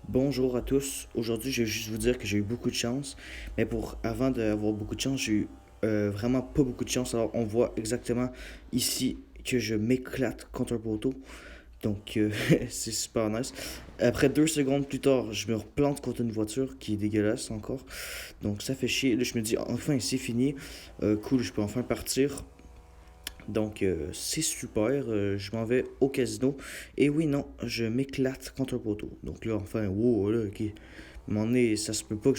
Bonjour à tous. Aujourd'hui, je vais juste vous dire que j'ai eu beaucoup de chance. Mais avant d'avoir beaucoup de chance, j'ai eu vraiment pas beaucoup de chance. Alors, on voit exactement ici que je m'éclate contre un poteau. Donc, c'est super nice. Après 2 secondes plus tard, je me replante contre une voiture qui est dégueulasse encore. Donc, ça fait chier. Là, je me dis, enfin, c'est fini. Cool, je peux enfin partir. Donc, c'est super. Je m'en vais au casino. Et oui, non, je m'éclate contre un poteau. Donc là, enfin, wow, là, ok. À un moment donné, ça se peut pas que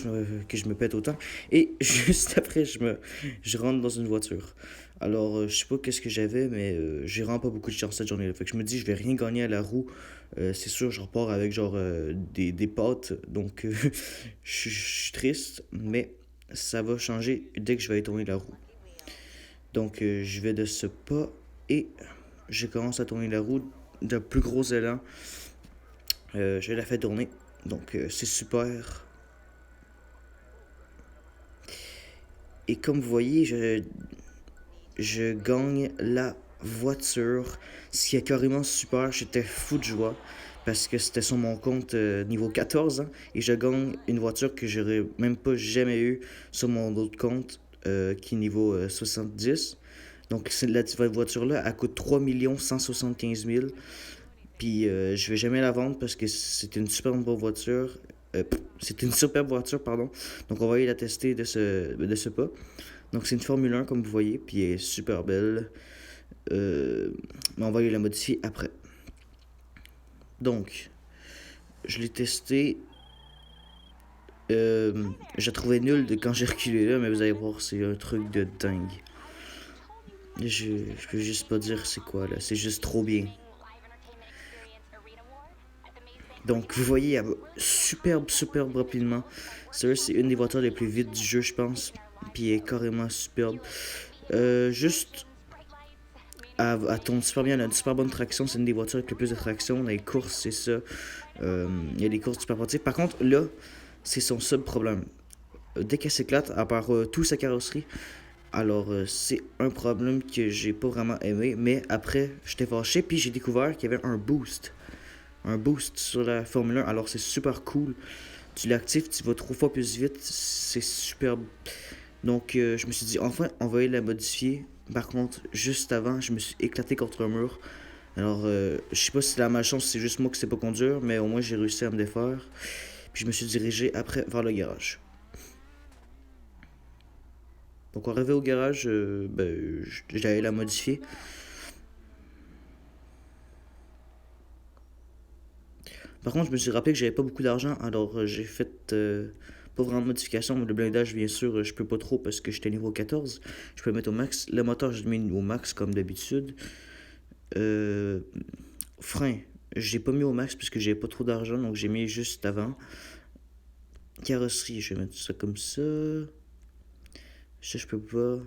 je me pète autant. Et juste après, je rentre dans une voiture. Alors, je sais pas qu'est-ce que j'avais, mais j'ai vraiment pas beaucoup de chance cette journée-là. Fait que je me dis, je vais rien gagner à la roue. C'est sûr, je repars avec genre des pâtes. Donc, je suis triste, mais ça va changer dès que je vais tourner la roue. Donc, je vais de ce pas et je commence à tourner la roue d'un plus gros élan. Je la fais tourner. Donc, c'est super. Et comme vous voyez, je gagne la voiture. Ce qui est carrément super. J'étais fou de joie. Parce que c'était sur mon compte niveau 14. Hein, et je gagne une voiture que j'aurais même pas jamais eu sur mon autre compte qui est niveau 70. Donc, la voiture-là, elle coûte 3 175 000. Puis, je vais jamais la vendre parce que c'est une superbe voiture. C'est une superbe voiture, pardon. Donc, on va aller la tester de ce pas. Donc, c'est une Formule 1, comme vous voyez. Puis, elle est super belle. Mais on va aller la modifier après. Donc, je l'ai testé. Je la trouvais nulle quand j'ai reculé là, mais vous allez voir, c'est un truc de dingue. Je peux juste pas dire c'est quoi là, c'est juste trop bien. Donc vous voyez, elle va superbe, superbe rapidement. C'est une des voitures les plus vite du jeu, je pense. Puis elle est carrément superbe. Juste, elle tourne super bien, elle a une super bonne traction. C'est une des voitures avec le plus de traction. Dans les courses, c'est ça. Il y a des courses super pratiques. Par contre, là, c'est son seul problème. Dès qu'elle s'éclate, à part tout sa carrosserie, alors c'est un problème que j'ai pas vraiment aimé. Mais après, j'étais fâché, puis j'ai découvert qu'il y avait un boost sur la Formule 1. Alors c'est super cool. Tu l'actives, tu vas 3 fois plus vite. C'est superbe. Donc je me suis dit, enfin, on va aller la modifier. Par contre, juste avant, je me suis éclaté contre un mur. Alors, je sais pas si la malchance, c'est juste moi qui sais pas conduire, mais au moins j'ai réussi à me défaire. Puis je me suis dirigé après vers le garage. Donc, arrivé au garage, j'allais la modifier. Par contre, je me suis rappelé que j'avais pas beaucoup d'argent, alors j'ai fait pas vraiment de modification. Le blindage, bien sûr, je peux pas trop parce que j'étais niveau 14. Je peux le mettre au max. Le moteur, je le mets au max comme d'habitude. Euh, Frein, j'ai pas mis au max parce que j'avais pas trop d'argent, donc j'ai mis juste avant. Carrosserie, je vais mettre ça comme ça. Ça, je peux pas.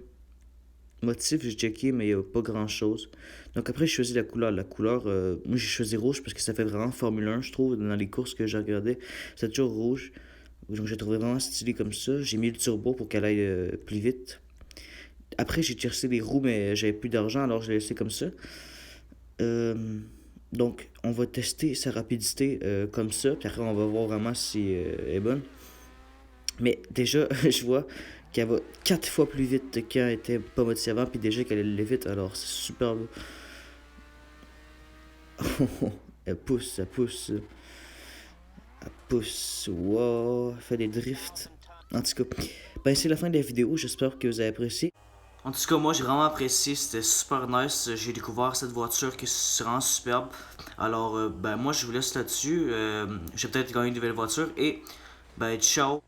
Motif, j'ai checké, mais il n'y a pas grand chose. Donc après, je choisis la couleur. La couleur, moi j'ai choisi rouge parce que ça fait vraiment Formule 1, je trouve, dans les courses que j'ai regardées. C'est toujours rouge. Donc j'ai trouvé vraiment stylé comme ça. J'ai mis le turbo pour qu'elle aille plus vite. Après, j'ai tiré les roues, mais j'avais plus d'argent, alors je l'ai laissé comme ça. Euh, donc, on va tester sa rapidité comme ça, puis après, on va voir vraiment si elle est bonne. Mais déjà, je vois qu'elle va 4 fois plus vite que quand elle était pas motivée avant, puis déjà qu'elle allait vite, alors c'est super beau. Elle pousse, elle pousse, elle pousse, wow, elle fait des drifts. En tout cas, ben c'est la fin de la vidéo, j'espère que vous avez apprécié. En tout cas, moi j'ai vraiment apprécié, c'était super nice. J'ai découvert cette voiture qui est vraiment superbe. Alors, ben moi je vous laisse là-dessus. J'ai peut-être gagné une nouvelle voiture et ben ciao.